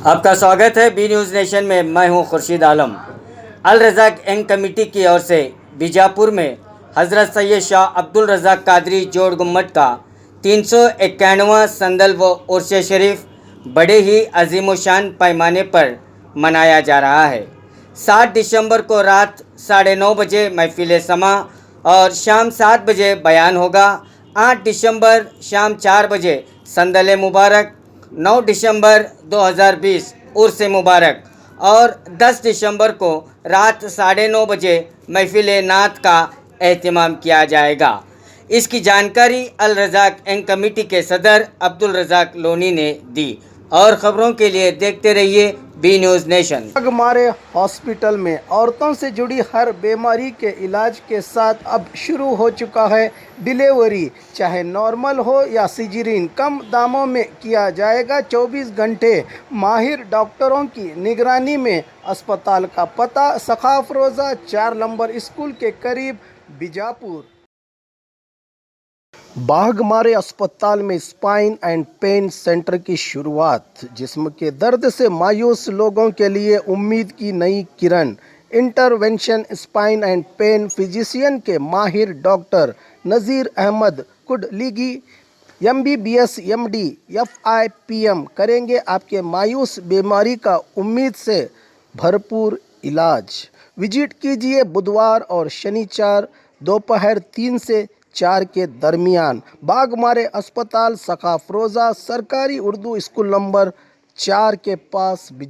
आपका स्वागत है बी न्यूज़ नेशन में। मैं हूं खुर्शीद आलम। अल रज़ाक यंग कमेटी की ओर से बीजापुर में हज़रत सैयद शाह अब्दुल रज़ाक कादरी जोड़ गुम्मट का 391वां संदल व उर्स शरीफ बड़े ही अजीमशान पैमाने पर मनाया जा रहा है। 7 दिसंबर को रात 9:30 बजे महफिल समा और शाम 7 बजे बयान होगा। 8 दिसंबर शाम 4 बजे संदल मुबारक, 9 दिसंबर 2020 उर्स मुबारक और 10 दिसंबर को रात 9:30 बजे महफिल नात का एहतमाम किया जाएगा। इसकी जानकारी अल रज़ाक यंग कमेटी के सदर अब्दुल रज़ाक लोनी ने दी। और ख़बरों के लिए देखते रहिए बी न्यूज़ नेशन। हमारे हॉस्पिटल में औरतों से जुड़ी हर बीमारी के इलाज के साथ अब शुरू हो चुका है डिलीवरी, चाहे नॉर्मल हो या सिजरीन, कम दामों में किया जाएगा। 24 घंटे माहिर डॉक्टरों की निगरानी में। अस्पताल का पता सखाफ रोज़ा 4 नंबर स्कूल के करीब, बीजापुर। बाघमारे अस्पताल में स्पाइन एंड पेन सेंटर की शुरुआत। जिस्म के दर्द से मायूस लोगों के लिए उम्मीद की नई किरण। Intervention spine and pain physician के माहिर doctor Nazir Ahmed Kudligi MBBS MD FIPM करेंगे आपके मायूस बीमारी का उम्मीद से भरपूर इलाज। विजिट कीजिए बुधवार और शनिवार दोपहर 3 से 4 के दरमियान। बाघमारे अस्पताल सखाफ रोज़ा सरकारी उर्दू स्कूल नंबर 4 के पास।